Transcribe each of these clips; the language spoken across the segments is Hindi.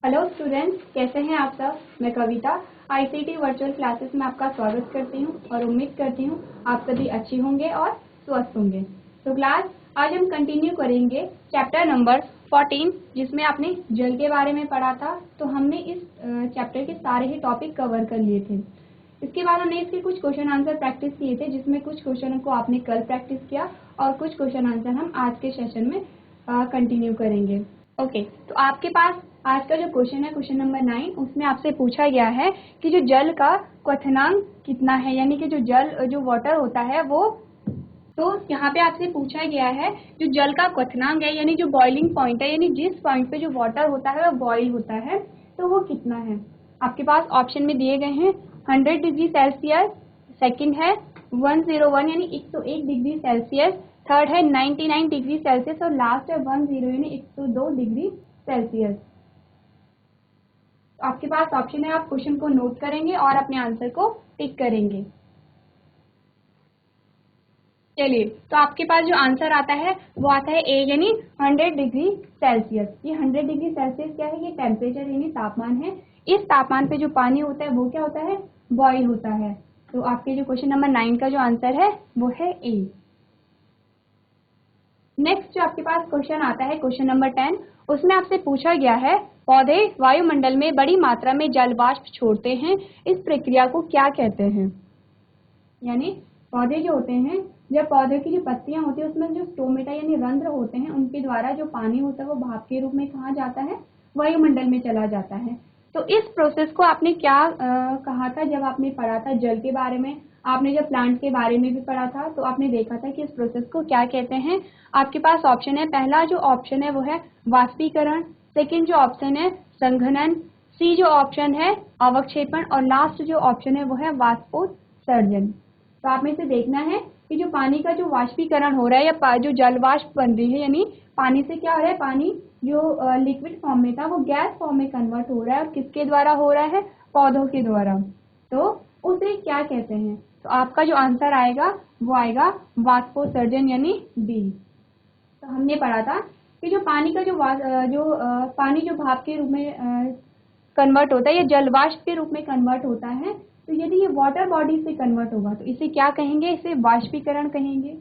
हेलो स्टूडेंट्स, कैसे हैं आप सब। मैं कविता आईसीटी वर्चुअल क्लासेस में आपका स्वागत करती हूं और उम्मीद करती हूं आप सभी अच्छी होंगे और स्वस्थ होंगे। तो क्लास आज हम कंटिन्यू करेंगे चैप्टर नंबर 14 जिसमें आपने जल के बारे में पढ़ा था। तो हमने इस चैप्टर के सारे ही टॉपिक कवर कर लिए थे। इसके बाद हमने इसके कुछ क्वेश्चन आंसर प्रैक्टिस किए थे, जिसमें कुछ क्वेश्चन को आपने कल प्रैक्टिस किया और कुछ क्वेश्चन आंसर हम आज के सेशन में कंटिन्यू करेंगे। ओके, तो आपके पास आज का जो क्वेश्चन है क्वेश्चन नंबर 9, उसमें आपसे पूछा गया है कि जो जल का क्वथनांक कितना है, यानी कि जो वाटर होता है वो। तो यहाँ पे आपसे पूछा गया है जो जल का क्वथनांक है, यानी जो बॉइलिंग पॉइंट है, यानी जिस पॉइंट पे जो वाटर होता है वो बॉइल होता है, तो वो कितना है। आपके पास ऑप्शन में दिए गए हैं 100 डिग्री सेल्सियस, सेकंड है 101 यानी 101 डिग्री सेल्सियस, थर्ड है 99 डिग्री सेल्सियस और लास्ट है 10 यानी 102 डिग्री सेल्सियस। आपके पास ऑप्शन है, आप क्वेश्चन को नोट करेंगे और अपने आंसर को टिक करेंगे। चलिए, तो आपके पास जो आंसर आता है वो आता है ए यानी 100 डिग्री सेल्सियस। ये 100 डिग्री सेल्सियस क्या है, ये टेम्परेचर यानी तापमान है। इस तापमान पे जो पानी होता है वो क्या होता है, बॉईल होता है। तो आपके जो क्वेश्चन नंबर 9 का जो आंसर है वो है ए। नेक्स्ट जो आपके पास क्वेश्चन आता है क्वेश्चन नंबर 10, उसमें आपसे पूछा गया है पौधे वायुमंडल में बड़ी मात्रा में जल वाष्प छोड़ते हैं, इस प्रक्रिया को क्या कहते हैं। यानी पौधे जो होते हैं, जब पौधे की जो पत्तियां होती है उसमें जो स्टोमेटा यानी रंध्र होते हैं, उनके द्वारा जो पानी होता है वो भाप के रूप में कहाँ जाता है, वायुमंडल में चला जाता है। तो इस प्रोसेस को आपने क्या कहा था जब आपने पढ़ा था जल के बारे में। आपने जब प्लांट के बारे में भी पढ़ा था तो आपने देखा था कि इस प्रोसेस को क्या कहते हैं। आपके पास ऑप्शन है, पहला जो ऑप्शन है वो है वाष्पीकरण, सेकेंड जो ऑप्शन है संघनन, सी जो ऑप्शन है अवक्षेपण और लास्ट जो ऑप्शन है वो है वाष्पोत्सर्जन। तो आप में से देखना है कि जो पानी का जो वाष्पीकरण हो रहा है या जो जल वाष्प बन रही है, यानी पानी से क्या हो रहा है, पानी जो लिक्विड फॉर्म में था वो गैस फॉर्म में कन्वर्ट हो रहा है और किसके द्वारा हो रहा है, पौधों के द्वारा। तो उसे क्या कहते हैं। तो आपका जो आंसर आएगा वो आएगा वाष्पोत्सर्जन यानी बी। तो हमने पढ़ा था कि जो पानी का पानी जो भाप के रूप में कन्वर्ट होता है या जल वाष्प के रूप में कन्वर्ट होता है, तो यदि ये वाटर बॉडी से कन्वर्ट होगा तो इसे क्या कहेंगे, इसे वाष्पीकरण कहेंगे।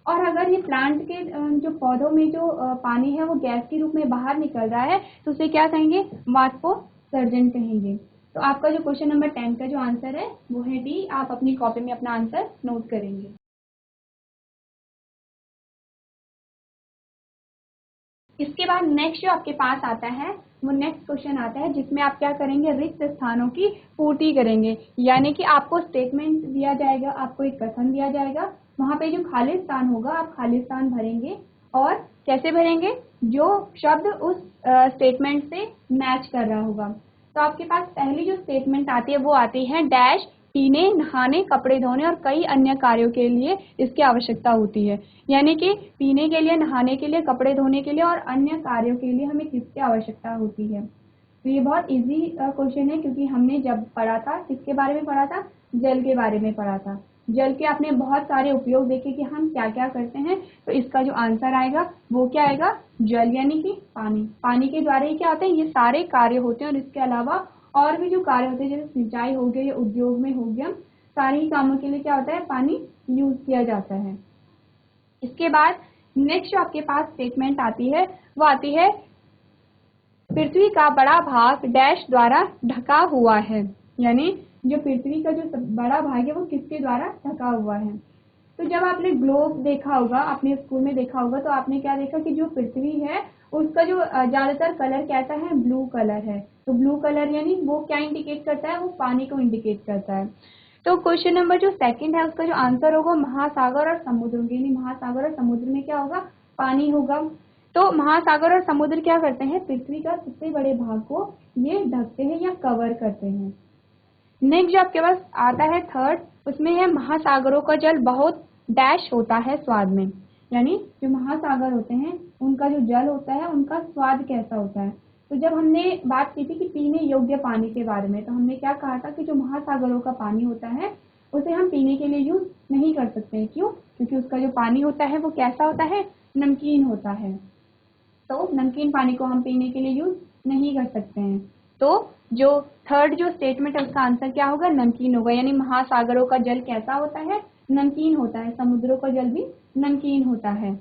और अगर ये प्लांट के जो पौधों में जो पानी है वो गैस के रूप में बाहर निकल रहा है तो उसे क्या कहेंगे, वाष्पोत्सर्जन कहेंगे। तो आपका जो क्वेश्चन नंबर 10 का जो आंसर है वो है डी। आप अपनी कॉपी में अपना आंसर नोट करेंगे। इसके बाद नेक्स्ट जो आपके पास आता है वो नेक्स्ट क्वेश्चन आता है, जिसमें आप क्या करेंगे, रिक्त स्थानों की पूर्ति करेंगे। यानी कि आपको स्टेटमेंट दिया जाएगा, आपको एक कथन दिया जाएगा, वहां पे जो खाली स्थान होगा आप खाली स्थान भरेंगे। और कैसे भरेंगे, जो शब्द उस स्टेटमेंट से मैच कर रहा होगा। तो आपके पास पहली जो स्टेटमेंट आती है वो आती है डैश, पीने, नहाने, कपड़े धोने और कई अन्य कार्यों के लिए इसकी आवश्यकता होती है। यानी कि पीने के लिए, नहाने के लिए, कपड़े धोने के लिए और अन्य कार्यों के लिए हमें किसकी आवश्यकता होती है। तो ये बहुत इजी क्वेश्चन है, क्योंकि हमने जब पढ़ा था किसके बारे में पढ़ा था, जल के बारे में पढ़ा था। जल के आपने बहुत सारे उपयोग देखे कि हम क्या क्या करते हैं। तो इसका जो आंसर आएगा वो क्या आएगा, जल यानी कि पानी। पानी के द्वारा ही क्या होते हैं, ये सारे कार्य होते हैं। और इसके अलावा और भी जो कार्य होते हैं, जैसे सिंचाई हो गया या उद्योग में हो गया, सारे ही कामों के लिए क्या होता है, पानी यूज किया जाता है। इसके बाद नेक्स्ट जो आपके पास स्टेटमेंट आती है वो आती है पृथ्वी का बड़ा भाग डैश द्वारा ढका हुआ है। यानी जो पृथ्वी का जो बड़ा भाग है वो किसके द्वारा ढका हुआ है। तो जब आपने ग्लोब देखा होगा, आपने स्कूल में देखा होगा, तो आपने क्या देखा कि जो पृथ्वी है उसका जो ज्यादातर कलर कैसा है, ब्लू कलर है। तो ब्लू कलर यानी वो क्या इंडिकेट करता है, वो पानी को इंडिकेट करता है। तो क्वेश्चन नंबर जो सेकंड है उसका जो आंसर होगा महासागर और समुद्र, यानी महासागर और समुद्र में क्या होगा, पानी होगा। तो महासागर और समुद्र क्या करते हैं, पृथ्वी का सबसे बड़े भाग को ये ढकते हैं या कवर करते हैं। नेक्स्ट जो आपके पास आता है थर्ड, उसमें है महासागरों का जल बहुत डैश होता है स्वाद में। यानी जो महासागर होते हैं उनका जो जल होता है उनका स्वाद कैसा होता है। तो जब हमने बात की थी कि पीने योग्य पानी के बारे में, तो हमने क्या कहा था कि जो महासागरों का पानी होता है उसे हम पीने के लिए यूज नहीं कर सकते हैं। क्यों, क्योंकि उसका जो पानी होता है वो कैसा होता है, नमकीन होता है। तो नमकीन पानी को हम पीने के लिए यूज नहीं कर सकते हैं। तो जो थर्ड जो स्टेटमेंट है उसका आंसर क्या होगा, नमकीन होगा। यानी महासागरों का जल कैसा होता है, नमकीन होता है। समुद्रों का जल भी नमकीन होता है।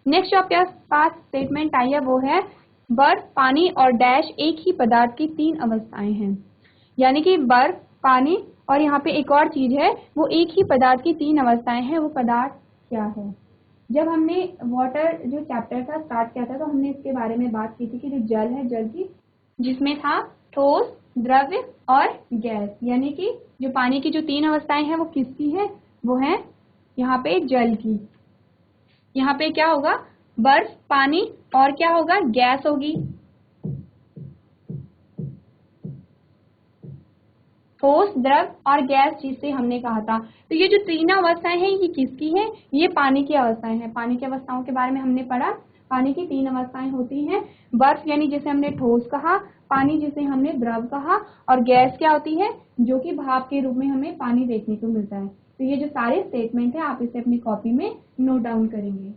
नेक्स्ट जो आपके पास स्टेटमेंट आई है वो है बर्फ, पानी और डैश एक ही पदार्थ की 3 अवस्थाएं हैं। यानी कि बर्फ, पानी और यहाँ पे एक और चीज है, वो एक ही पदार्थ की 3 अवस्थाएं हैं। वो पदार्थ क्या है? जब हमने वाटर जो चैप्टर था स्टार्ट किया था तो हमने इसके बारे में बात की थी कि जो जल है, जल की जिसमें था ठोस, द्रव्य और गैस। यानी कि जो पानी की जो 3 अवस्थाएं हैं वो किसकी है, वो है यहाँ पे जल की। यहाँ पे क्या होगा, बर्फ, पानी और क्या होगा, गैस होगी। ठोस, द्रव और गैस जिसे हमने कहा था। तो ये जो 3 अवस्थाएं हैं ये किसकी है, ये पानी की अवस्थाएं हैं। पानी की अवस्थाओं के बारे में हमने पढ़ा। पानी की 3 अवस्थाएं होती हैं, बर्फ यानी जिसे हमने ठोस कहा, पानी जिसे हमने द्रव कहा, और गैस क्या होती है, जो कि भाप के रूप में हमें पानी देखने को मिलता है। तो ये जो सारे स्टेटमेंट है आप इसे अपनी कॉपी में नोट डाउन करेंगे।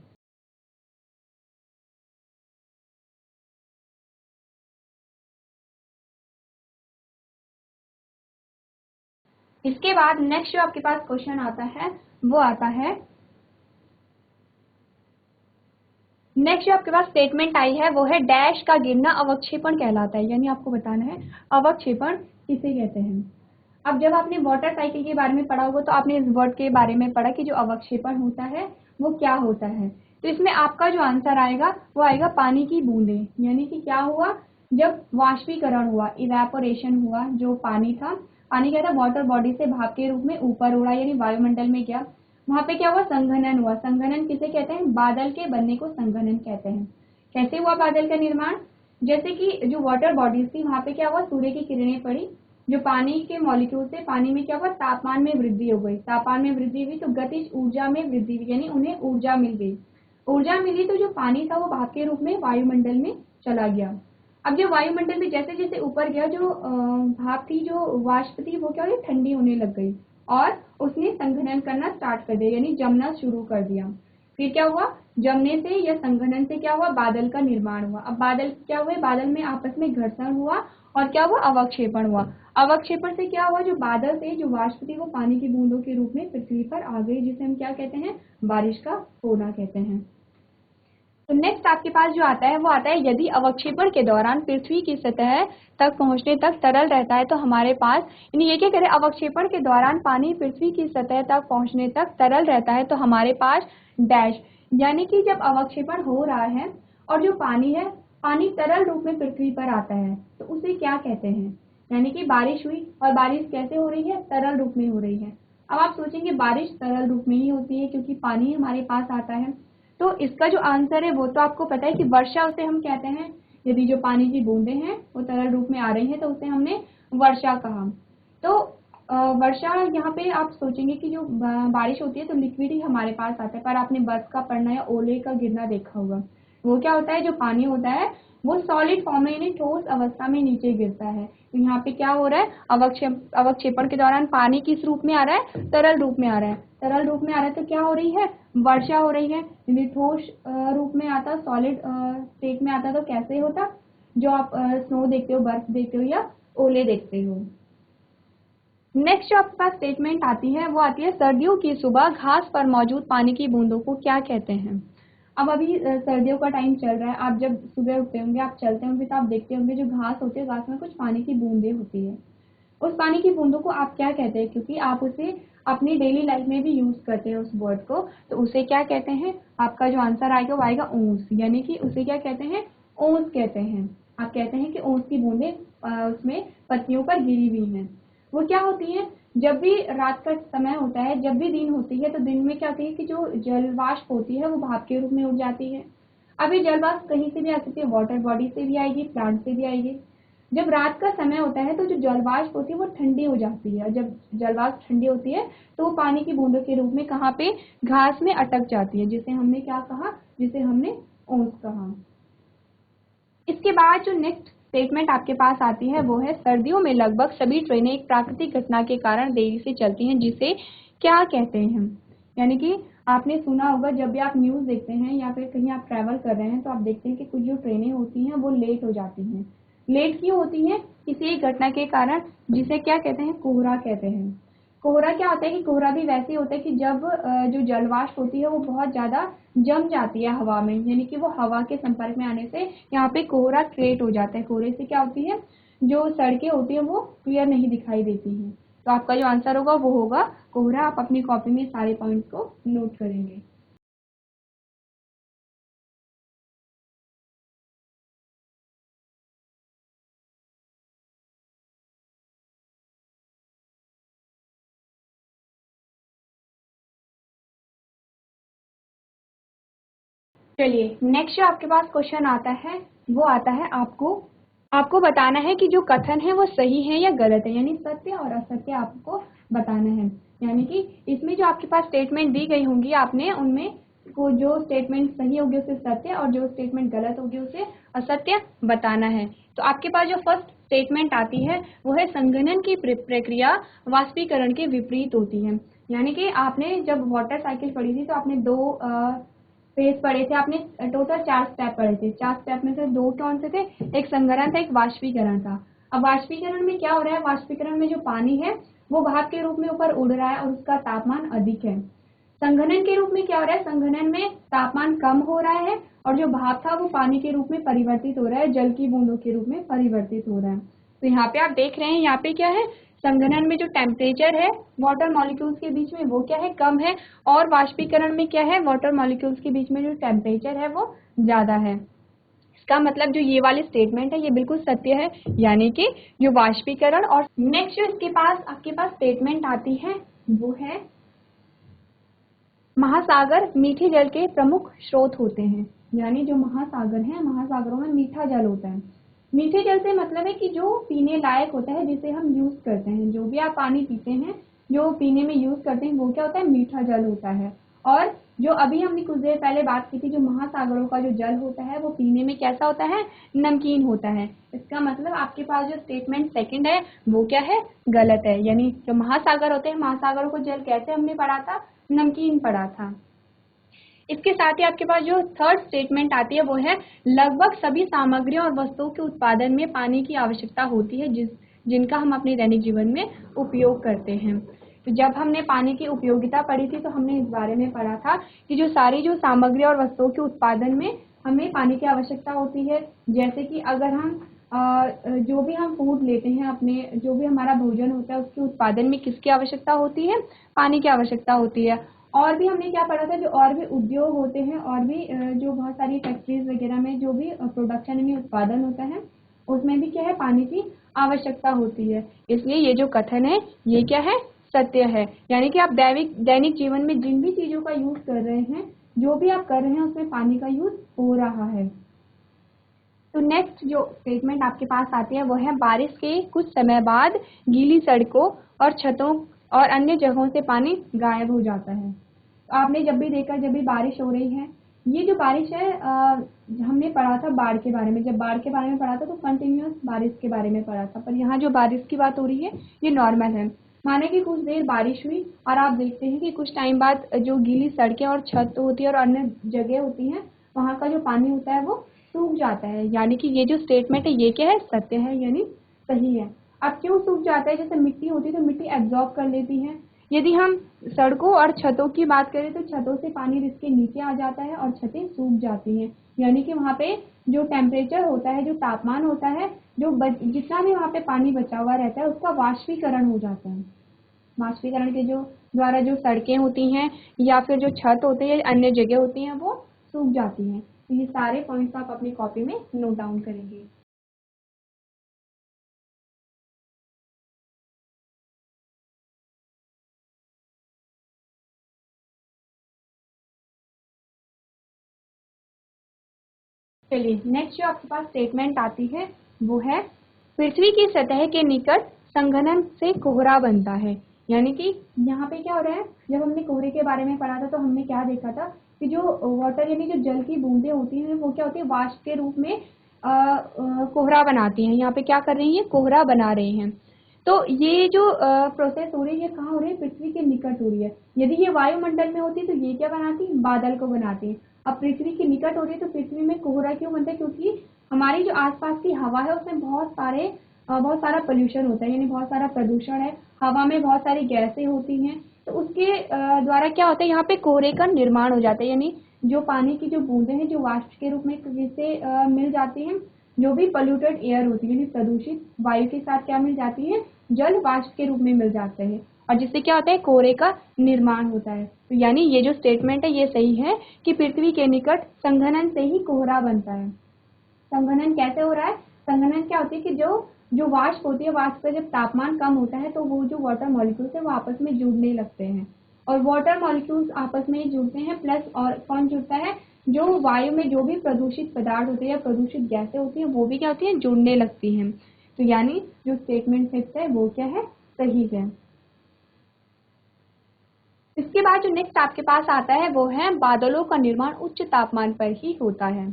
इसके बाद नेक्स्ट जो आपके पास क्वेश्चन आता है वो आता है, नेक्स्ट जो आपके पास स्टेटमेंट आई है वो है डैश का गिरना अवक्षेपण कहलाता है। यानी आपको बताना है अवक्षेपण किसे कहते हैं। अब जब आपने वाटर साइकिल के बारे में पढ़ा होगा तो आपने इस वर्ड के बारे में पढ़ा कि जो अवक्षेपण होता है वो क्या होता है। तो इसमें आपका जो आंसर आएगा वो आएगा पानी की बूंदें। यानी कि क्या हुआ, जब वाष्पीकरण हुआ, इवेपोरेशन हुआ, जो पानी था, पानी क्या था, वाटर बॉडी से भाप के रूप में ऊपर उड़ा यानी वायुमंडल में गया। वहां पे क्या हुआ, संघनन हुआ। संघनन किसे कहते हैं, बादल के बनने को संघनन कहते हैं। कैसे हुआ बादल का निर्माण, जैसे कि जो वाटर बॉडीज थी वहां पे क्या हुआ, सूर्य की किरणें पड़ी, जो पानी के मॉलिक्यूल से पानी में क्या हुआ, तापमान में वृद्धि हो गई। तापमान में वृद्धि हुई तो गतिज ऊर्जा में वृद्धि हुई, यानी उन्हें ऊर्जा मिल गई। ऊर्जा मिली तो जो पानी था वो भाप के रूप में वायुमंडल में चला गया। अब जो वायुमंडल में जैसे जैसे ऊपर गया, जो भाप थी, जो वाष्प थी, वो क्या हुई, ठंडी होने लग गई और उसने संघनन करना स्टार्ट कर दिया, यानी जमना शुरू कर दिया। फिर क्या हुआ, जमने से या संघनन से क्या हुआ, बादल का निर्माण हुआ। अब बादल क्या हुए, बादल में आपस में घर्षण हुआ और क्या हुआ, अवक्षेपण हुआ। अवक्षेपण से क्या हुआ, जो बादल थे, जो वाष्प थी, वो पानी की बूंदों के रूप में पृथ्वी पर आ गई, जिसे हम क्या कहते हैं, बारिश का होना कहते हैं। तो नेक्स्ट आपके पास जो आता है वो आता है, यदि अवक्षेपण के दौरान पृथ्वी की सतह तक पहुंचने तक तरल रहता है तो हमारे पास, यानी ये क्या करें, अवक्षेपण के दौरान पानी पृथ्वी की सतह तक पहुंचने तक तरल रहता है तो हमारे पास डैश। यानी कि जब अवक्षेपण हो रहा है और जो पानी है, पानी तरल रूप में पृथ्वी पर आता है तो उसे क्या कहते हैं। यानी कि बारिश हुई और बारिश कैसे हो रही है, तरल रूप में हो रही है। अब आप सोचेंगे बारिश तरल रूप में ही होती है क्योंकि पानी हमारे पास आता है। तो इसका जो आंसर है वो तो आपको पता है कि वर्षा उसे हम कहते हैं। यदि जो पानी की बूंदें हैं वो तरल रूप में आ रही हैं तो उसे हमने वर्षा कहा। तो वर्षा, यहाँ पे आप सोचेंगे कि जो बारिश होती है तो लिक्विड ही हमारे पास आता है, पर आपने बर्फ का पड़ना या ओले का गिरना देखा होगा। वो क्या होता है, जो पानी होता है वो सॉलिड फॉर्म में यानी ठोस अवस्था में नीचे गिरता है। तो यहाँ पे क्या हो रहा है, अवक्षेपण के दौरान पानी किस रूप में आ रहा है, तरल रूप में आ रहा है। तरल रूप में आ रहा है तो क्या हो रही है, वर्षा हो रही है। यदि ठोस रूप में आता, सॉलिड स्टेट में आता तो कैसे होता, जो आप स्नो देखते हो, बर्फ देखते हो या ओले देखते हो। नेक्स्ट जो आपके पास स्टेटमेंट आती है वो आती है, सर्दियों की सुबह घास पर मौजूद पानी की बूंदों को क्या कहते हैं। अब अभी सर्दियों का टाइम चल रहा है, आप जब सुबह उठते होंगे, आप चलते होंगे तो आप देखते होंगे जो घास होती है, घास में कुछ पानी की बूंदें होती है। उस पानी की बूंदों को आप क्या कहते हैं, क्योंकि आप उसे अपनी डेली लाइफ में भी यूज करते हैं उस वर्ड को, तो उसे क्या कहते हैं। आपका जो आंसर आएगा वो आएगा ओस। यानी कि उसे क्या कहते हैं, ओस कहते हैं। आप कहते हैं कि ओस की बूंदें उसमें पत्तियों पर गिरी हुई हैं। वो क्या होती है, जब भी रात का समय होता है, जब भी दिन होती है तो दिन में क्या होती है कि जो जलवाष्प होती है वो भाप के रूप में उड़ जाती है। अब ये जलवाष्प कहीं से भी आ सकती है, वाटर बॉडी से भी आएगी, प्लांट से भी आएगी। जब रात का समय होता है तो जो जलवाष्प होती है वो ठंडी हो जाती है। जब जलवाष्प ठंडी होती है तो वो पानी की बूंदों के रूप में कहाँ पे, घास में अटक जाती है, जिसे हमने क्या कहा, जिसे हमने ओस कहा। इसके बाद जो नेक्स्ट स्टेटमेंट आपके पास आती है वो है, सर्दियों में लगभग सभी ट्रेनें एक प्राकृतिक घटना के कारण देरी से चलती हैं, जिसे क्या कहते हैं। यानी कि आपने सुना होगा जब भी आप न्यूज़ देखते हैं या फिर कहीं आप ट्रैवल कर रहे हैं तो आप देखते हैं कि कुछ जो ट्रेनें होती हैं वो लेट हो जाती हैं। लेट क्यों होती हैं? किसी एक घटना के कारण, जिसे क्या कहते हैं, कोहरा कहते हैं। कोहरा क्या होता है कि कोहरा भी वैसे होता है कि जब जो जलवाष्प होती है वो बहुत ज़्यादा जम जाती है हवा में, यानी कि वो हवा के संपर्क में आने से यहाँ पे कोहरा क्रिएट हो जाता है। कोहरे से क्या होती है, जो सड़कें होती हैं वो क्लियर नहीं दिखाई देती हैं। तो आपका जो आंसर होगा वो होगा कोहरा। आप अपनी कॉपी में सारे पॉइंट्स को नोट करेंगे। चलिए, नेक्स्ट जो आपके पास क्वेश्चन आता है वो आता है आपको आपको बताना है कि जो कथन है वो सही है या गलत है, यानी सत्य और असत्य आपको बताना है। यानी कि इसमें जो आपके पास स्टेटमेंट दी गई होंगी, आपने उनमें को जो स्टेटमेंट सही होगी उसे सत्य और जो स्टेटमेंट गलत होगी उसे असत्य बताना है। तो आपके पास जो फर्स्ट स्टेटमेंट आती है वो है संघनन की प्रक्रिया वाष्पीकरण के विपरीत होती है। यानी कि आपने जब वाटर साइकिल पढ़ी थी तो आपने दो फेज पढ़े थे, आपने टोटल 4 स्टेप पढ़े थे। 4 स्टेप में से 2 कौन से थे? एक संघनन था, एक वाष्पीकरण था। अब वाष्पीकरण में क्या हो रहा है? वाष्पीकरण में जो पानी है वो भाप के रूप में ऊपर उड़ रहा है और उसका तापमान अधिक है। संघनन के रूप में क्या हो रहा है? संघनन में तापमान कम हो रहा है और जो भाप था वो पानी के रूप में परिवर्तित हो रहा है, जल की बूंदों के रूप में परिवर्तित हो रहा है। तो यहाँ पे आप देख रहे हैं, यहाँ पे क्या है, संघनन में जो टेम्परेचर है वाटर मॉलिक्यूल्स के बीच में वो क्या है, कम है, और वाष्पीकरण में क्या है, वाटर मॉलिक्यूल्स के बीच में जो टेम्परेचर है वो ज़्यादा है। इसका मतलब जो ये वाली स्टेटमेंट है ये बिल्कुल सत्य है, यानी कि जो वाष्पीकरण। और नेक्स्ट जो इसके पास आपके पास स्टेटमेंट आती है वो है महासागर मीठे जल के प्रमुख स्रोत होते हैं। यानी जो महासागर हैं, महासागरों में मीठा जल होता है। मीठे जल से मतलब है कि जो पीने लायक होता है, जिसे हम यूज करते हैं, जो भी आप पानी पीते हैं जो पीने में यूज करते हैं वो क्या होता है, मीठा जल होता है। और जो अभी हमने कुछ देर पहले बात की थी, जो महासागरों का जो जल होता है वो पीने में कैसा होता है, नमकीन होता है। इसका मतलब आपके पास जो स्टेटमेंट सेकंड है वो क्या है, गलत है। यानी जो महासागर होते हैं, महासागरों को जल कैसे हमने पढ़ा था, नमकीन पढ़ा था। इसके साथ ही आपके पास जो थर्ड स्टेटमेंट आती है वो है लगभग सभी सामग्रियों और वस्तुओं के उत्पादन में पानी की आवश्यकता होती है, जिनका हम अपने दैनिक जीवन में उपयोग करते हैं। तो जब हमने पानी की उपयोगिता पढ़ी थी तो हमने इस बारे में पढ़ा था कि जो सारी जो सामग्री और वस्तुओं के उत्पादन में हमें पानी की आवश्यकता होती है। जैसे कि अगर हम जो भी हम फूड लेते हैं, अपने जो भी हमारा भोजन होता है उसके उत्पादन में किसकी आवश्यकता होती है, पानी की आवश्यकता होती है। और भी हमने क्या पढ़ा था, जो और भी उद्योग होते हैं और भी जो बहुत सारी फैक्ट्रीज वगैरह में जो भी प्रोडक्शन में उत्पादन होता है उसमें भी क्या है, पानी की आवश्यकता होती है। इसलिए ये जो कथन है ये क्या है, सत्य है। यानी कि आप दैनिक जीवन में जिन भी चीजों का यूज कर रहे हैं, जो भी आप कर रहे हैं उसमें पानी का यूज हो रहा है। तो नेक्स्ट जो स्टेटमेंट आपके पास आती है वो है बारिश के कुछ समय बाद गीली सड़कों और छतों और अन्य जगहों से पानी गायब हो जाता है। तो आपने जब भी देखा, जब भी बारिश हो रही है, ये जो बारिश है हमने पढ़ा था बाढ़ के बारे में। जब बाढ़ के बारे में पढ़ा था तो कंटिन्यूअस बारिश के बारे में पढ़ा था, पर यहाँ जो बारिश की बात हो रही है ये नॉर्मल है। माने कि कुछ देर बारिश हुई और आप देखते हैं कि कुछ टाइम बाद जो गीली सड़कें और छत होती है और अन्य जगह होती हैं वहाँ का जो पानी होता है वो सूख जाता है। यानी कि ये जो स्टेटमेंट है ये क्या है, सत्य है, यानी सही है। अब क्यों सूख जाता है? जैसे मिट्टी होती है तो मिट्टी एब्जॉर्ब कर लेती है। यदि हम सड़कों और छतों की बात करें तो छतों से पानी इसके नीचे आ जाता है और छतें सूख जाती हैं। यानी कि वहाँ पे जो टेम्परेचर होता है, जो तापमान होता है, जो जितना भी वहाँ पे पानी बचा हुआ रहता है उसका वाष्पीकरण हो जाता है। वाष्पीकरण के जो द्वारा जो सड़कें होती हैं या फिर जो छत होते हैं या अन्य जगह होती हैं वो सूख जाती हैं। तो ये सारे पॉइंट्स आप अपनी कॉपी में नोट डाउन करेंगे। चलिए, नेक्स्ट जो आपके पास स्टेटमेंट आती है वो है पृथ्वी की सतह के निकट संघनन से कोहरा बनता है। यानी कि यहाँ पे क्या हो रहा है, जब हमने कोहरे के बारे में पढ़ा था तो हमने क्या देखा था कि जो वाटर यानी जो जल की बूंदें होती हैं वो क्या होती है, वाष्प के रूप में कोहरा बनाती हैं। यहाँ पे क्या कर रही हैं, कोहरा बना रहे हैं। तो ये जो प्रोसेस हो रही है ये कहाँ हो रही है, पृथ्वी के निकट हो रही है। यदि ये वायुमंडल में होती तो ये क्या बनाती, बादल को बनाती। अब पृथ्वी के निकट हो रही है तो पृथ्वी में कोहरा क्यों बनता है, क्योंकि हमारी जो आसपास की हवा है उसमें बहुत सारा पोल्यूशन होता है, यानी बहुत सारा प्रदूषण है, हवा में बहुत सारी गैसें होती हैं, तो उसके द्वारा क्या होता है, यहाँ पे कोहरे का निर्माण हो जाता है। यानी जो पानी की जो बूंदें हैं जो वाष्प के रूप में जिससे मिल जाती हैं, जो भी पोल्यूटेड एयर होती है यानी प्रदूषित वायु के साथ क्या मिल जाती है, जल वाष्प के रूप में मिल जाते हैं, और जिससे क्या होता है, कोहरे का निर्माण होता है। तो यानी ये जो स्टेटमेंट है ये सही है कि पृथ्वी के निकट संघनन से ही कोहरा बनता है। संघनन कैसे हो रहा है, संघनन क्या होती है कि जो वाष्प होती है, वाष्प का जब तापमान कम होता है तो वो जो वाटर मॉलिक्यूल्स है वो आपस में जुड़ने लगते हैं, और वाटर मॉलिक्यूल्स आपस में जुड़ते हैं, प्लस और कौन जुड़ता है, जो वायु में जो भी प्रदूषित पदार्थ होते हैं या प्रदूषित गैसें होती हैं वो भी क्या होती हैं, जुड़ने लगती हैं। तो यानी जो स्टेटमेंट फिफ्थ है वो क्या है, सही है। इसके बाद जो नेक्स्ट आपके पास आता है वो है बादलों का निर्माण उच्च तापमान पर ही होता है।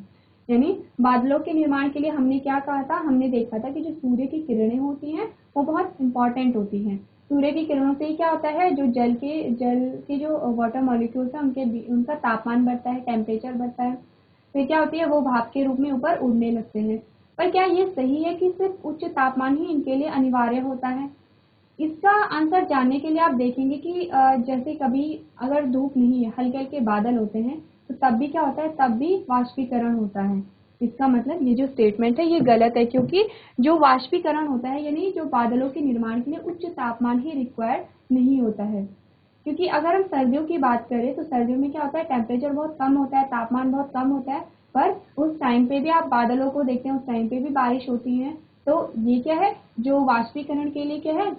यानी बादलों के निर्माण के लिए हमने क्या कहा था, हमने देखा था कि जो सूर्य की किरणें होती हैं वो बहुत इंपॉर्टेंट होती हैं। सूर्य की किरणों से क्या होता है, जो जल के जो वाटर मॉलिक्यूल्स हैं उनका तापमान बढ़ता है, टेम्परेचर बढ़ता है, फिर क्या होती है, वो भाप के रूप में ऊपर उड़ने लगते हैं। पर क्या ये सही है कि सिर्फ उच्च तापमान ही इनके लिए अनिवार्य होता है? इसका आंसर जानने के लिए आप देखेंगे कि जैसे कभी अगर धूप नहीं है, हल्के हल्के बादल होते हैं, तो तब भी क्या होता है, तब भी वाष्पीकरण होता है। इसका मतलब ये जो स्टेटमेंट है ये गलत है, क्योंकि जो वाष्पीकरण होता है यानी जो बादलों के निर्माण के लिए उच्च तापमान ही रिक्वायर्ड नहीं होता है। क्योंकि अगर हम सर्दियों की बात करें तो सर्दियों में क्या होता है, टेम्परेचर बहुत कम होता है, तापमान बहुत कम होता है, पर उस टाइम पे भी आप बादलों को देखते हैं, उस टाइम पे भी बारिश होती है। तो ये क्या है, जो वाष्पीकरण के लिए क्या है,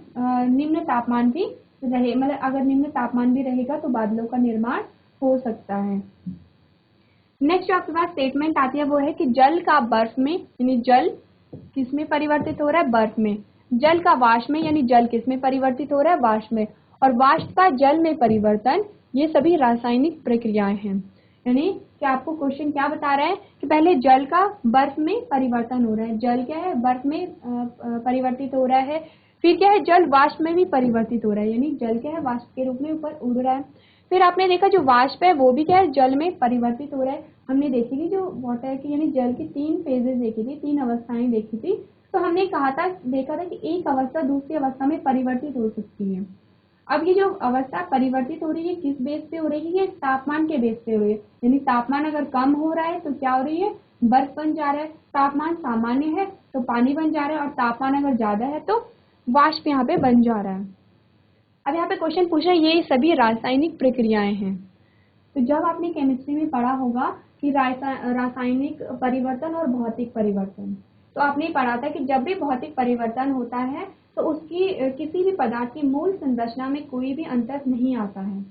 निम्न तापमान भी रहे, मतलब अगर निम्न तापमान भी रहेगा तो बादलों का निर्माण हो सकता है। नेक्स्ट जो आपके पास स्टेटमेंट आती है वो है कि जल का बर्फ में, यानी जल किस में परिवर्तित हो रहा है, बर्फ में। जल का वाष्प में, यानी जल किस में परिवर्तित हो रहा है, वाष्प में। और वाष्प का जल में परिवर्तन, ये सभी रासायनिक प्रक्रियाएं हैं। यानी कि आपको क्वेश्चन क्या बता रहा है कि पहले जल का बर्फ में परिवर्तन हो रहा है, जल क्या है, बर्फ में परिवर्तित हो रहा है। फिर क्या है, जल वाष्प में भी परिवर्तित हो रहा है, यानी जल क्या है, वाष्प के रूप में ऊपर उड़ रहा है। फिर आपने देखा जो वाष्प है वो भी क्या है, जल में परिवर्तित हो रहा है। हमने देखी थी जो वाटर की यानी जल की 3 फेजेस देखी थी, 3 अवस्थाएं देखी थी। तो हमने देखा था कि एक अवस्था दूसरी अवस्था में परिवर्तित हो सकती है। अब ये जो अवस्था परिवर्तित हो रही है किस बेस पे हो रही है, तापमान के बेस पे हो रही है। यानी तापमान अगर कम हो रहा है तो क्या हो रही है, बर्फ बन जा रहा है। तापमान सामान्य है तो पानी बन जा रहा है, और तापमान अगर ज्यादा है तो वाष्प यहाँ पे बन जा रहा है। अब यहाँ पे क्वेश्चन पूछा है ये सभी रासायनिक प्रक्रियाएं हैं। तो जब आपने केमिस्ट्री में पढ़ा होगा कि रासायनिक परिवर्तन और भौतिक परिवर्तन, तो आपने पढ़ा था कि जब भी भौतिक परिवर्तन होता है तो उसकी किसी भी पदार्थ की मूल संरचना में कोई भी अंतर नहीं आता है।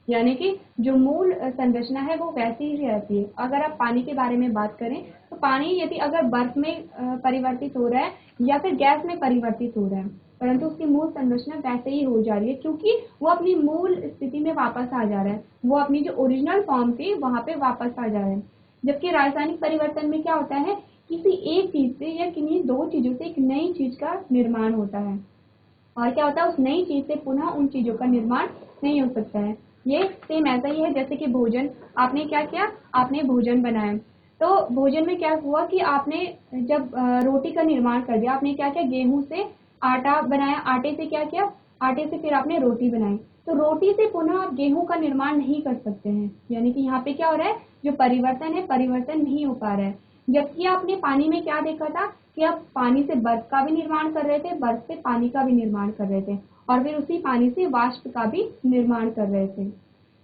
यानी कि जो मूल संरचना है वो वैसी ही रहती है। अगर आप पानी के बारे में बात करें तो पानी यदि अगर बर्फ में परिवर्तित हो रहा है या फिर गैस में परिवर्तित हो रहा है, परंतु उसकी मूल संरचना वैसे ही हो जा रही है, क्योंकि वो अपनी मूल स्थिति में वापस आ जा रहा है, वो अपनी जो ओरिजिनल फॉर्म थी वहां पे वापस आ जा रहा है। जबकि रासायनिक परिवर्तन में क्या होता है, किसी एक चीज से या किन्हीं 2 चीजों से एक नई चीज का निर्माण होता है, और क्या होता है, उस नई चीज से पुनः उन चीजों का निर्माण नहीं हो सकता है। ये सेम ऐसा ही है जैसे कि भोजन, आपने क्या किया, आपने भोजन बनाया, तो भोजन में क्या हुआ कि आपने जब रोटी का निर्माण कर दिया, आपने क्या किया, गेहूं से आटा बनाया, आटे से क्या किया, आटे से फिर आपने रोटी बनाई। तो रोटी से पुनः आप गेहूं का निर्माण नहीं कर सकते हैं। यानी कि यहाँ पे क्या हो रहा है, जो परिवर्तन है परिवर्तन नहीं हो पा रहा है। जबकि आपने पानी में क्या देखा था कि आप पानी से बर्फ का भी निर्माण कर रहे थे, बर्फ से पानी का भी निर्माण कर रहे थे, और फिर उसी पानी से वाष्प का भी निर्माण कर रहे थे।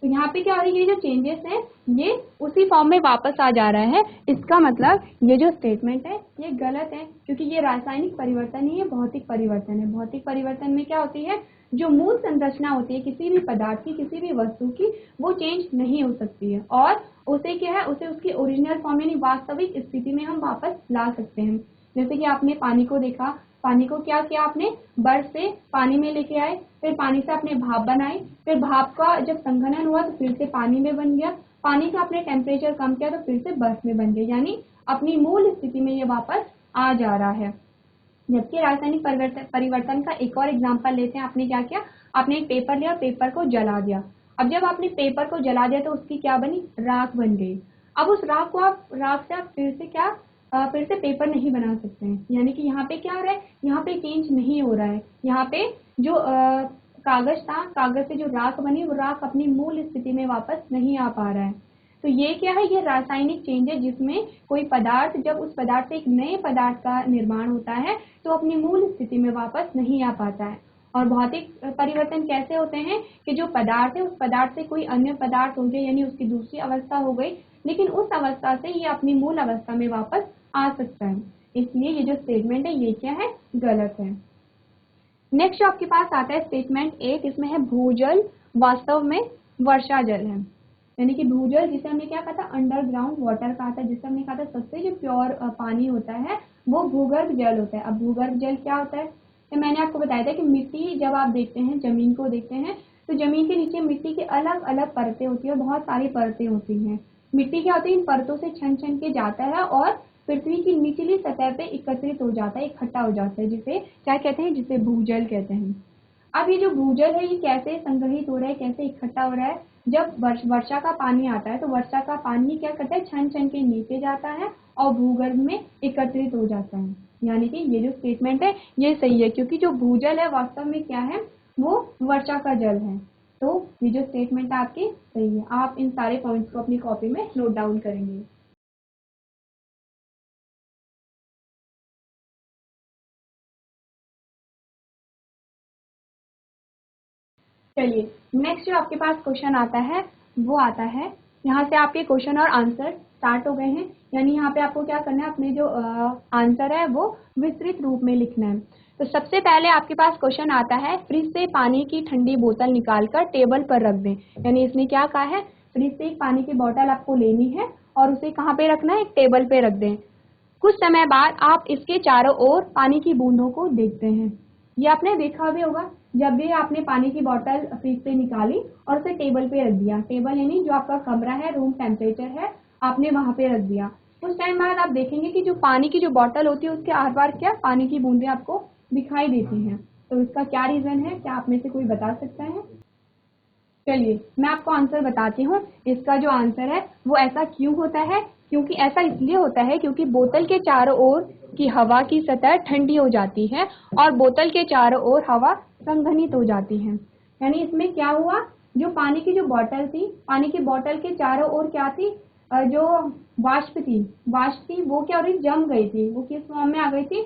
तो यहाँ पे क्या हो रही है, ये जो चेंजेस है ये उसी फॉर्म में वापस आ जा रहा है। इसका मतलब ये जो स्टेटमेंट है ये गलत है, क्योंकि ये रासायनिक परिवर्तन नहीं है, भौतिक परिवर्तन है। भौतिक परिवर्तन में क्या होती है, जो मूल संरचना होती है किसी भी पदार्थ की, किसी भी वस्तु की, वो चेंज नहीं हो सकती है, और उसे क्या है, उसे उसकी ओरिजिनल फॉर्म यानी वास्तविक स्थिति में हम वापस ला सकते हैं। जैसे कि आपने पानी को देखा, पानी को क्या किया आपने, बर्फ से पानी में लेके आए, फिर पानी से आपने भाप बनाई, फिर भाप का जब संघनन हुआ तो फिर से पानी में बन गया, पानी का आपने टेम्परेचर कम किया तो फिर से बर्फ में बन गया, यानी अपनी मूल स्थिति में ये वापस आ जा रहा है। जबकि रासायनिक परिवर्तन का एक और एग्जाम्पल लेते हैं। आपने क्या किया, आपने एक पेपर लिया, पेपर को जला दिया। अब जब आपने पेपर को जला दिया तो उसकी क्या बनी, राख बन गई। अब उस राख को राख से आप फिर से पेपर नहीं बना सकते हैं। यानी कि यहाँ पे क्या हो रहा है, यहाँ पे चेंज नहीं हो रहा है। यहाँ पे जो कागज था, कागज से जो राख बनी वो राख अपनी मूल स्थिति में वापस नहीं आ पा रहा है। तो ये क्या है, ये रासायनिक चेंज है जिसमें कोई पदार्थ, जब उस पदार्थ से एक नए पदार्थ का निर्माण होता है तो अपनी मूल स्थिति में वापस नहीं आ पाता है। और भौतिक परिवर्तन कैसे होते हैं कि जो पदार्थ है उस पदार्थ से कोई अन्य पदार्थ हो गया, यानी उसकी दूसरी अवस्था हो गई, लेकिन उस अवस्था से ये अपनी मूल अवस्था में वापस आ सकता है। इसलिए ये जो स्टेटमेंट है ये क्या है, गलत है। नेक्स्ट जो आपके पास आता है स्टेटमेंट 1, इसमें है भूजल वास्तव में वर्षा जल है। यानी कि भूजल जिसे हमने क्या कहा था, अंडरग्राउंड वाटर कहा था, जिसे हमने कहा था सबसे जो प्योर पानी होता है वो भूगर्भ जल होता है। अब भूगर्भ जल क्या होता है, तो मैंने आपको बताया था कि मिट्टी, जब आप देखते हैं जमीन को देखते हैं तो जमीन के नीचे मिट्टी की अलग अलग परतें होती है, बहुत सारी परतें होती हैं। मिट्टी क्या होती है, इन परतों से छन छन के जाता है और पृथ्वी की निचली सतह पे एकत्रित हो जाता है, इकट्ठा हो जाता है, जिसे क्या कहते हैं, जिसे भूजल कहते हैं। अब ये जो भूजल है ये कैसे संग्रहित हो रहा है, कैसे इकट्ठा हो रहा है, जब वर्षा का पानी आता है तो वर्षा का पानी क्या करता है, छन छन के नीचे जाता है और भूगर्भ में एकत्रित हो जाता है। यानी कि ये जो स्टेटमेंट है ये सही है, क्योंकि जो भूजल है वास्तव में क्या है, वो वर्षा का जल है। तो ये जो स्टेटमेंट है आपकी सही है। आप इन सारे पॉइंट्स को अपनी कॉपी में नोट डाउन करेंगे। चलिए नेक्स्ट जो आपके पास क्वेश्चन आता है वो आता है, यहाँ से आपके क्वेश्चन और आंसर स्टार्ट हो गए हैं। यानी यहाँ पे आपको क्या करना है, अपने जो आंसर है वो विस्तृत रूप में लिखना है। तो सबसे पहले आपके पास क्वेश्चन आता है, फ्रिज से पानी की ठंडी बोतल निकालकर टेबल पर रख दें। यानी इसने क्या कहा है, फ्रिज से एक पानी की बोतल आपको लेनी है और उसे कहाँ पे रखना है, एक टेबल पे रख दें। कुछ समय बाद आप इसके चारों ओर पानी की बूंदों को देखते हैं। ये आपने देखा भी होगा, जब भी आपने पानी की बोतल फ्रिज से निकाली और उसे टेबल पे रख दिया, टेबल यानी जो आपका कमरा है, रूम टेम्परेचर है, आपने वहां पे रख दिया। कुछ टाइम बाद आप देखेंगे कि जो पानी की जो बोतल होती है उसके आर पार क्या पानी की बूंदें आपको दिखाई देती हैं। तो इसका क्या रीजन है, क्या आप में से कोई बता सकता है? चलिए मैं आपको आंसर बताती हूँ। इसका जो आंसर है वो ऐसा क्यों होता है, क्योंकि ऐसा इसलिए होता है क्योंकि बोतल के चारों ओर की हवा की सतह ठंडी हो जाती है और बोतल के चारों ओर हवा संघनित हो जाती है। यानी इसमें क्या हुआ, जो पानी की जो बोतल थी, पानी की बोतल के चारों ओर क्या थी, जो वाष्प थी वो क्या हो रही, जम गई थी। वो किस फॉर्म में आ गई थी,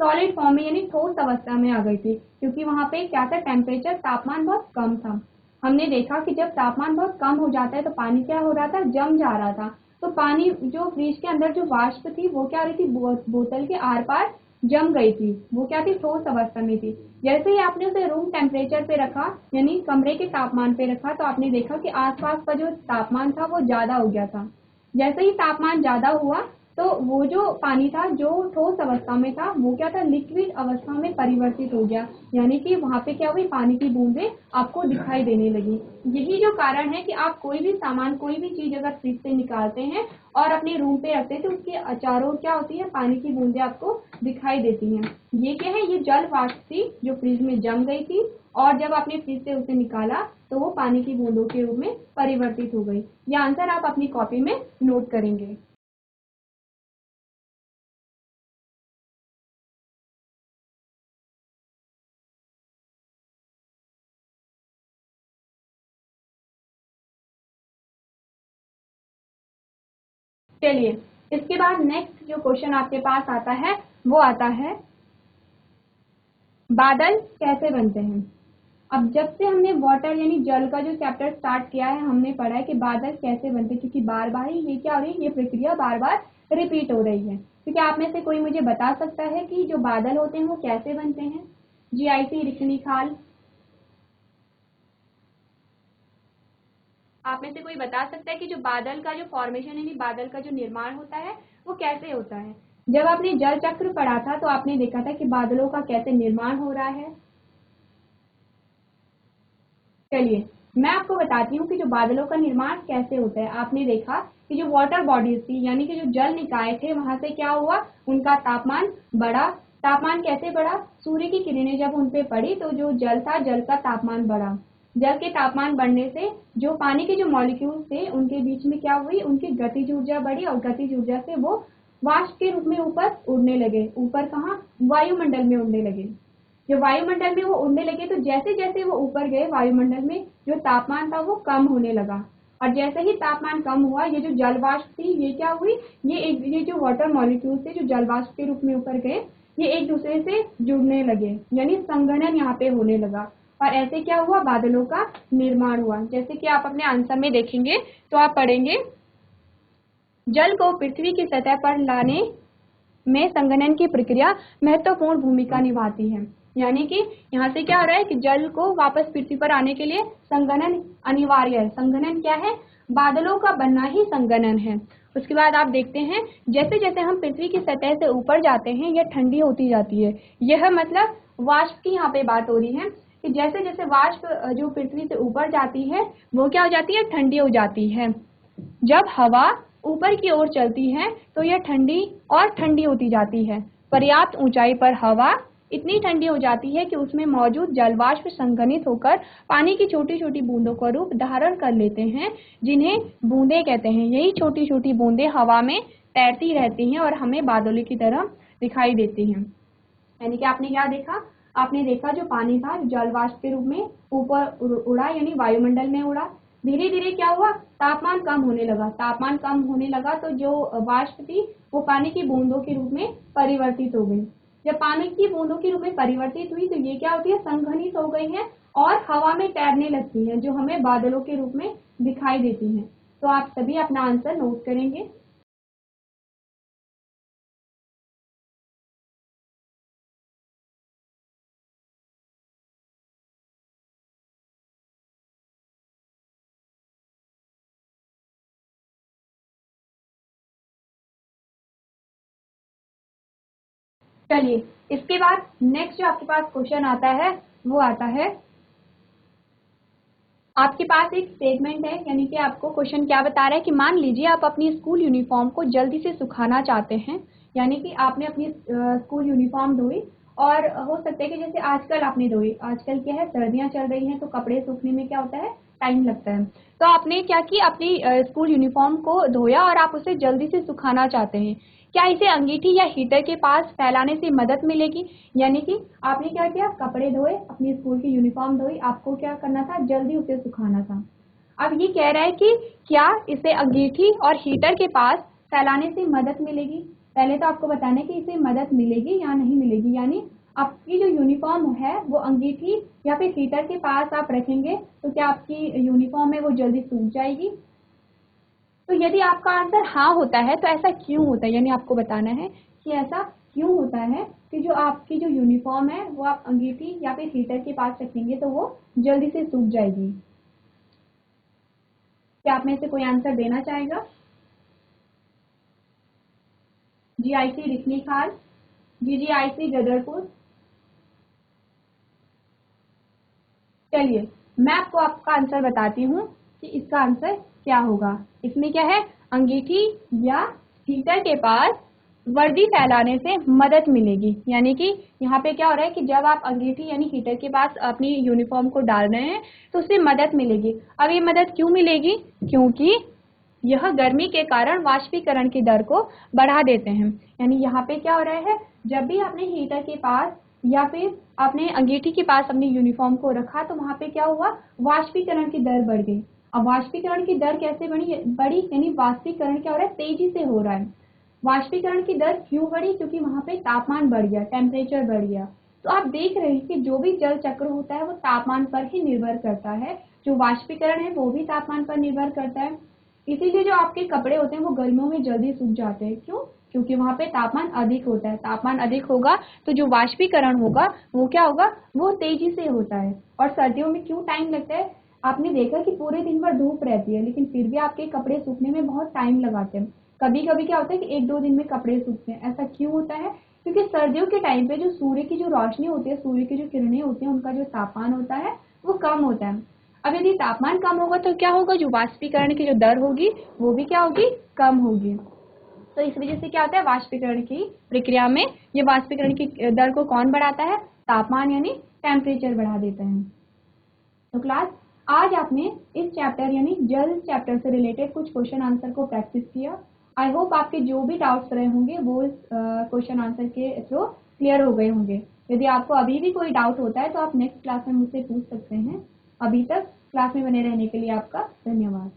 सॉलिड फॉर्म में, यानी ठोस अवस्था में आ गई थी, क्योंकि वहां पे क्या था, टेम्परेचर, तापमान बहुत कम था। हमने देखा कि जब तापमान बहुत कम हो जाता है तो पानी क्या हो रहा था, जम जा रहा था। तो पानी जो फ्रिज के अंदर जो वाष्प थी वो क्या हो रही थी, बोतल के आर पार जम गई थी, वो क्या थी, ठोस अवस्था में थी। जैसे ही आपने उसे रूम टेम्परेचर पे रखा, यानी कमरे के तापमान पे रखा, तो आपने देखा कि आसपास का जो तापमान था वो ज्यादा हो गया था। जैसे ही तापमान ज्यादा हुआ तो वो जो पानी था जो ठोस अवस्था में था वो क्या था, लिक्विड अवस्था में परिवर्तित हो गया। यानी कि वहां पे क्या हुई, पानी की बूंदें आपको दिखाई देने लगी। यही जो कारण है कि आप कोई भी सामान, कोई भी चीज अगर फ्रिज से निकालते हैं और अपने रूम पे रखते हैं तो उसके चारों क्या होती है, पानी की बूंदें आपको दिखाई देती हैं। ये क्या है, ये जल वाष्प थी जो फ्रिज में जम गई थी और जब आपने फ्रिज से उसे निकाला तो वो पानी की बूंदों के रूप में परिवर्तित हो गई। ये आंसर आप अपनी कॉपी में नोट करेंगे। चलिए इसके बाद नेक्स्ट जो क्वेश्चन आपके पास आता है वो आता है, बादल कैसे बनते हैं। अब जब से हमने वाटर यानी जल का जो चैप्टर स्टार्ट किया है, हमने पढ़ा है कि बादल कैसे बनते हैं, क्योंकि बार बार ही ये क्या हो रही है, ये प्रक्रिया बार बार रिपीट हो रही है। क्योंकि आप में से कोई मुझे बता सकता है कि जो बादल होते हैं वो कैसे बनते हैं? जीआईसी रिक्शनी खाल, आप में से कोई बता सकता है कि जो बादल का जो फॉर्मेशन यानी बादल का जो निर्माण होता है वो कैसे होता है? जब आपने जल चक्र पढ़ा था तो आपने देखा था कि बादलों का कैसे निर्माण हो रहा है। चलिए मैं आपको बताती हूँ कि जो बादलों का निर्माण कैसे होता है। आपने देखा कि जो वाटर बॉडीज थी यानी कि जो जल निकाय थे वहां से क्या हुआ, उनका तापमान बढ़ा, तापमान कैसे बढ़ा? सूर्य की किरणें जब उन पे पड़ी तो जो जल था, जल का तापमान बढ़ा। जल के तापमान बढ़ने से जो पानी के जो मॉलिक्यूल्स थे उनके बीच में क्या हुई, उनकी गतिज ऊर्जा बढ़ी और गतिज ऊर्जा से वो वाष्प के रूप में ऊपर उड़ने लगे। ऊपर कहाँ? वायुमंडल में उड़ने लगे। जब वायुमंडल में वो उड़ने लगे तो जैसे जैसे वो ऊपर गए वायुमंडल में जो तापमान था वो कम होने लगा, और जैसे ही तापमान कम हुआ ये जो जल वाष्प थी ये क्या हुई, ये जो वाटर मॉलिक्यूल थे जो जल वाष्प के रूप में ऊपर गए ये एक दूसरे से जुड़ने लगे, यानी संघनन यहाँ पे होने लगा। और ऐसे क्या हुआ, बादलों का निर्माण हुआ। जैसे कि आप अपने आंसर में देखेंगे तो आप पढ़ेंगे, जल को पृथ्वी की सतह पर लाने में संघनन की प्रक्रिया महत्वपूर्ण भूमिका निभाती है। यानी कि यहाँ से क्या हो रहा है कि जल को वापस पृथ्वी पर आने के लिए संघनन अनिवार्य है। संघनन क्या है? बादलों का बनना ही संघनन है। उसके बाद आप देखते हैं जैसे जैसे हम पृथ्वी की सतह से ऊपर जाते हैं यह ठंडी होती जाती है। यह मतलब वाष्प की यहाँ पे बात हो रही है कि जैसे जैसे वाष्प जो पृथ्वी से ऊपर जाती है वो क्या हो जाती है, ठंडी हो जाती है। जब हवा ऊपर की ओर चलती है तो यह ठंडी और ठंडी होती जाती है। पर्याप्त ऊंचाई पर हवा इतनी ठंडी हो जाती है कि उसमें मौजूद जलवाष्प संघनित होकर पानी की छोटी छोटी बूंदों का रूप धारण कर लेते हैं, जिन्हें बूंदें कहते हैं। यही छोटी छोटी बूंदें हवा में तैरती रहती हैं और हमें बादलों की तरह दिखाई देती हैं। यानी कि आपने क्या देखा? आपने देखा जो पानी था जलवाष्प के रूप में ऊपर उड़ा, यानी वायुमंडल में उड़ा। धीरे धीरे क्या हुआ, तापमान कम होने लगा। तापमान कम होने लगा तो जो वाष्प थी वो पानी की बूंदों के रूप में परिवर्तित हो गई। जब पानी की बूंदों के रूप में परिवर्तित हुई तो ये क्या होती है, संघनित हो गई है और हवा में तैरने लगती है, जो हमें बादलों के रूप में दिखाई देती हैं। तो आप सभी अपना आंसर नोट करेंगे। चलिए, इसके बाद नेक्स्ट जो आपके पास क्वेश्चन आता है वो आता है, आपके पास एक स्टेटमेंट है। यानी कि आपको क्वेश्चन क्या बता रहा है कि मान लीजिए आप अपनी स्कूल यूनिफॉर्म को जल्दी से सुखाना चाहते हैं। यानी कि आपने अपनी स्कूल यूनिफॉर्म धोई और हो सकता है कि जैसे आजकल आपने धोई, आजकल क्या है सर्दियां चल रही हैं तो कपड़े सूखने में क्या होता है, टाइम लगता है। तो आपने क्या की, अपनी स्कूल यूनिफॉर्म को धोया और आप उसे जल्दी से सुखाना चाहते हैं। क्या इसे अंगीठी या हीटर के पास फैलाने से मदद मिलेगी? यानी कि आपने क्या किया, कपड़े धोए, अपनी स्कूल की यूनिफॉर्म धोई, आपको क्या करना था, जल्दी उसे सुखाना था। अब ये कह रहा है कि क्या इसे अंगीठी और हीटर के पास फैलाने से मदद मिलेगी? पहले तो आपको बताना है कि इसे मदद मिलेगी या नहीं मिलेगी। यानी आपकी जो यूनिफॉर्म है वो अंगीठी या फिर हीटर के पास आप रखेंगे तो क्या आपकी यूनिफॉर्म है वो जल्दी सूख जाएगी? तो यदि आपका आंसर हाँ होता है तो ऐसा क्यों होता है, यानी आपको बताना है कि ऐसा क्यों होता है कि जो आपकी जो यूनिफॉर्म है वो आप अंगीठी या फिर हीटर के पास रखेंगे तो वो जल्दी से सूख जाएगी। क्या आप में से कोई आंसर देना चाहेगा? GIC रिखनी खाल, GGIC गदरपुर। चलिए, मैं आपको आपका आंसर बताती हूँ कि इसका आंसर क्या होगा। इसमें क्या है, अंगीठी या हीटर के पास वर्दी फैलाने से मदद मिलेगी। यानी कि यहाँ पे क्या हो रहा है कि जब आप अंगीठी यानी हीटर के पास अपनी यूनिफॉर्म को डाल रहे हैं तो उससे मदद मिलेगी। अब ये मदद क्यों मिलेगी? क्योंकि यह गर्मी के कारण वाष्पीकरण की दर को बढ़ा देते हैं। यानी यहाँ पे क्या हो रहा है, जब भी आपने हीटर के पास या फिर आपने अंगीठी के पास अपनी यूनिफॉर्म को रखा तो वहां पे क्या हुआ, वाष्पीकरण की दर बढ़ गई। अब वाष्पीकरण की दर कैसे बढ़ी, यानी वाष्पीकरण क्या हो रहा है, तेजी से हो रहा है। वाष्पीकरण की दर क्यों बढ़ी? क्योंकि वहां पे तापमान बढ़ गया, टेम्परेचर बढ़ गया। तो आप देख रहे हैं कि जो भी जल चक्र होता है वो तापमान पर ही निर्भर करता है। जो वाष्पीकरण है वो भी तापमान पर निर्भर करता है। इसीलिए जो आपके कपड़े होते हैं वो गर्मियों में जल्दी सूख जाते हैं। क्यों? क्योंकि वहां पे तापमान अधिक होता है। तापमान अधिक होगा तो जो वाष्पीकरण होगा वो क्या होगा, वो तेजी से होता है। और सर्दियों में क्यों टाइम लगता है? आपने देखा कि पूरे दिन भर धूप रहती है लेकिन फिर भी आपके कपड़े सूखने में बहुत टाइम लगाते हैं। कभी कभी क्या होता है कि 1-2 दिन में कपड़े सूखते हैं। ऐसा क्यों होता है? क्योंकि सर्दियों के टाइम पे जो सूर्य की जो रोशनी होती है, सूर्य की जो किरणें होती हैं, उनका जो तापमान होता है वो कम होता है। अब यदि तापमान कम होगा तो क्या होगा, जो वाष्पीकरण की जो दर होगी वो भी क्या होगी, कम होगी। तो इस वजह से क्या होता है, वाष्पीकरण की प्रक्रिया में ये वाष्पीकरण की दर को कौन बढ़ाता है, तापमान यानी टेम्परेचर बढ़ा देता है। तो क्लास आज आपने इस चैप्टर यानी जल चैप्टर से रिलेटेड कुछ क्वेश्चन आंसर को प्रैक्टिस किया। आई होप आपके जो भी डाउट्स रहे होंगे वो क्वेश्चन आंसर के थ्रू क्लियर हो गए होंगे। यदि आपको अभी भी कोई डाउट होता है तो आप नेक्स्ट क्लास में मुझसे पूछ सकते हैं। अभी तक क्लास में बने रहने के लिए आपका धन्यवाद।